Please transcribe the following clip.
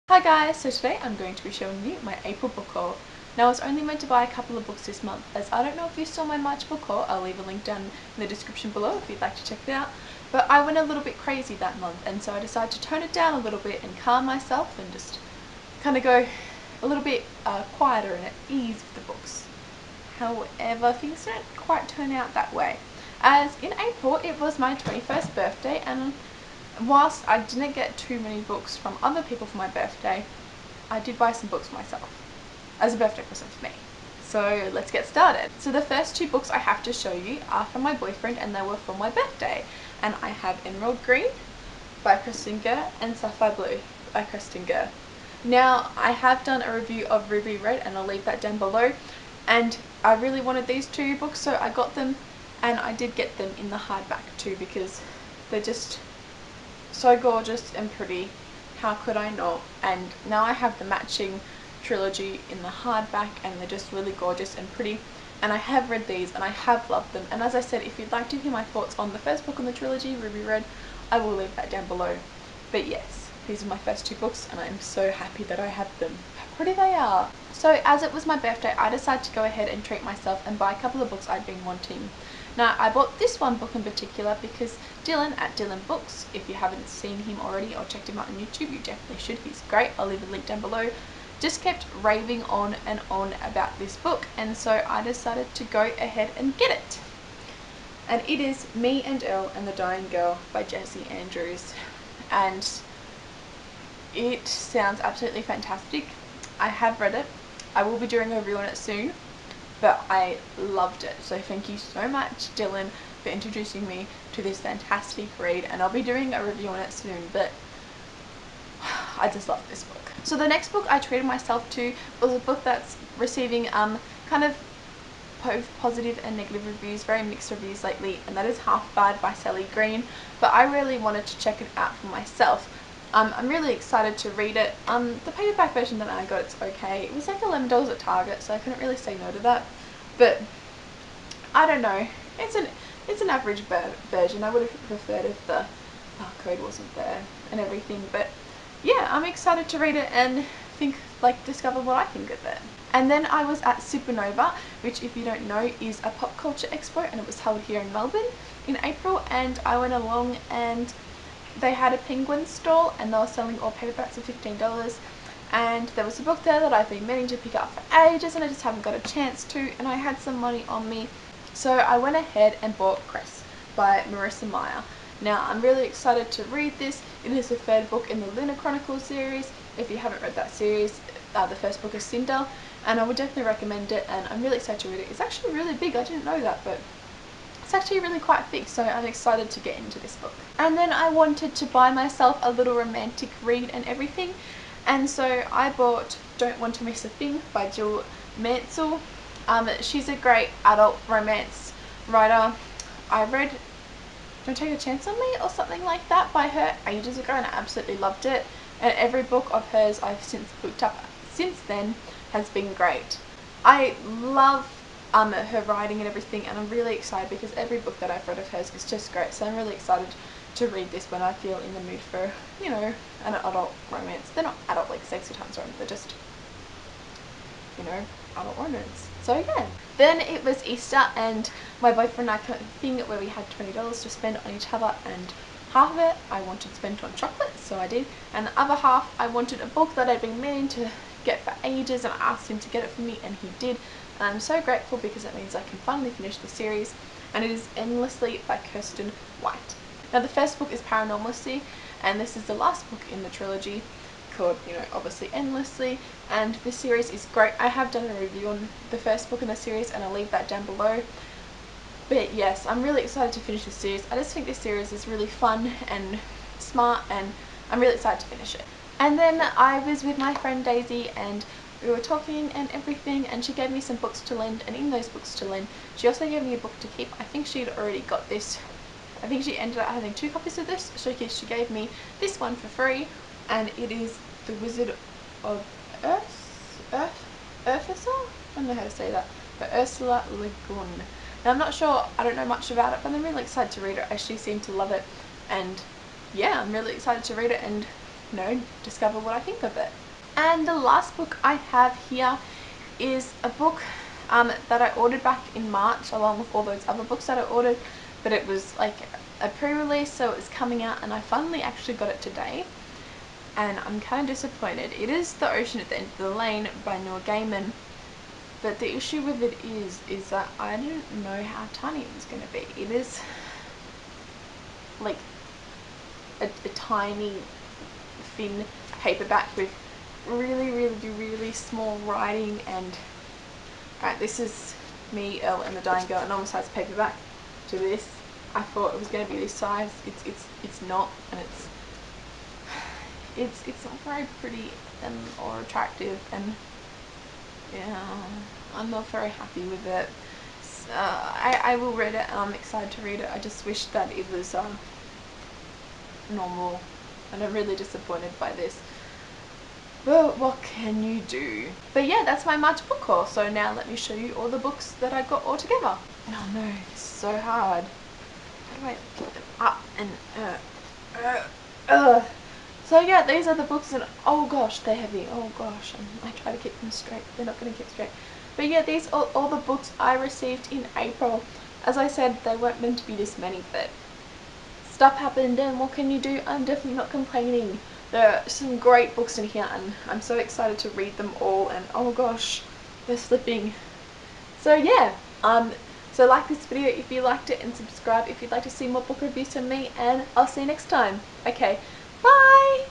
Hi guys, so today I'm going to be showing you my April book haul. Now I was only meant to buy a couple of books this month, as I don't know if you saw my March book haul. I'll leave a link down in the description below if you'd like to check it out. But I went a little bit crazy that month, and so I decided to tone it down a little bit and calm myself and just kind of go a little bit quieter and at ease with the books. However, things didn't quite turn out that way, as in April it was my 21st birthday, and whilst I didn't get too many books from other people for my birthday, I did buy some books myself as a birthday present for me. So let's get started. So the first two books I have to show you are from my boyfriend, and they were for my birthday. And I have Emerald Green by Kristin Kerr and Sapphire Blue by Kristin Kerr. Now I have done a review of Ruby Red, and I'll leave that down below. And I really wanted these two books, so I got them, and I did get them in the hardback too because they're just so gorgeous and pretty. How could I not? And now I have the matching trilogy in the hardback, and they're just really gorgeous and pretty, and I have read these and I have loved them. And as I said, if you'd like to hear my thoughts on the first book in the trilogy, Ruby Red, I will leave that down below. But yes, these are my first two books, and I'm so happy that I have them. How pretty they are. So as it was my birthday, I decided to go ahead and treat myself and buy a couple of books I'd been wanting. Now I bought this one book in particular because Dylan at Dylan Books, if you haven't seen him already or checked him out on YouTube, you definitely should. He's great. I'll leave a link down below. Just kept raving on and on about this book, and so I decided to go ahead and get it. And it is Me and Earl and the Dying Girl by Jessie Andrews, and it sounds absolutely fantastic. I have read it. I will be doing a review on it soon, but I loved it. So thank you so much, Dylan, for introducing me to this fantastic read, and I'll be doing a review on it soon, but I just love this book. So the next book I treated myself to was a book that's receiving kind of both positive and negative reviews, very mixed reviews lately, and that is Half Bad by Sally Green, but I really wanted to check it out for myself. I'm really excited to read it. The paperback version that I got, it's okay. It was like $11 at Target, so I couldn't really say no to that. But I don't know. It's an average version. I would have preferred if the barcode wasn't there and everything. But yeah, I'm excited to read it and discover what I think of it. And then I was at Supernova, which, if you don't know, is a pop culture expo, and it was held here in Melbourne in April, and I went along and they had a Penguin stall, and they were selling all paperbacks for $15, and there was a book there that I've been meaning to pick up for ages and I just haven't got a chance to, and I had some money on me, so I went ahead and bought Cress by Marissa Meyer. Now I'm really excited to read this. It is the third book in the Lunar Chronicles series. If you haven't read that series, the first book is Cinder, and I would definitely recommend it, and I'm really excited to read it. It's actually really big. I didn't know that, but it's actually really quite big, so I'm excited to get into this book. And then I wanted to buy myself a little romantic read and everything, and so I bought Don't Want to Miss a Thing by Jill Mansell. She's a great adult romance writer. I read Don't Take a Chance on Me or something like that by her ages ago, and I absolutely loved it, and every book of hers I've since picked up since then has been great. I love her writing and everything, and I'm really excited because every book that I've read of hers is just great, so I'm really excited to read this when I feel in the mood for, you know, an adult romance. They're not adult like Sexy Times romance, they're just, you know, adult romance. So yeah. Then it was Easter, and my boyfriend and I put a thing where we had $20 to spend on each other, and half of it I wanted to spend on chocolate, so I did, and the other half I wanted a book that I'd been meaning to get for ages, and I asked him to get it for me, and he did, and I'm so grateful because it means I can finally finish the series, and it is Endlessly by Kirsten White. Now the first book is Paranormally, and this is the last book in the trilogy called, you know, obviously Endlessly, and this series is great. I have done a review on the first book in the series, and I'll leave that down below. But yes, I'm really excited to finish this series. I just think this series is really fun and smart, and I'm really excited to finish it. And then I was with my friend Daisy, and we were talking and everything, and she gave me some books to lend, and in those books to lend she also gave me a book to keep. I think she'd already got this. I think she ended up having 2 copies of this, so she gave me this one for free, and it is The Wizard of Earthsea? I don't know how to say that, but Ursula Le Guin. Now I'm not sure, I don't know much about it, but I'm really excited to read it. I actually seem to love it, and yeah, I'm really excited to read it, and discover what I think of it. And the last book I have here is a book that I ordered back in March along with all those other books that I ordered, but it was like a pre-release, so it was coming out, and I finally actually got it today, and I'm kind of disappointed. It is The Ocean at the End of the Lane by Neil Gaiman, but the issue with it is that I didn't know how tiny it was going to be. It is like a tiny thin paperback with really small writing, and alright, this is me, Elle and the Dying Girl, a normal size paperback to this. I thought it was going to be this size. It's not, and it's not very pretty and or attractive, and yeah, I'm not very happy with it. I will read it, and I'm excited to read it. I just wish that it was normal, and I'm really disappointed by this. But what can you do? But yeah, that's my March book haul. So now let me show you all the books that I got all together. Oh no, it's so hard. How do I pick them up and So yeah, these are the books, and oh gosh, they're heavy. Oh gosh, I try to keep them straight. They're not going to keep straight. But yeah, these are all the books I received in April. As I said, they weren't meant to be this many, but stuff happened, and what can you do? I'm definitely not complaining. There are some great books in here, and I'm so excited to read them all, and oh gosh, they're slipping. So yeah, so like this video if you liked it, and subscribe if you'd like to see more book reviews from me, and I'll see you next time. Okay, bye!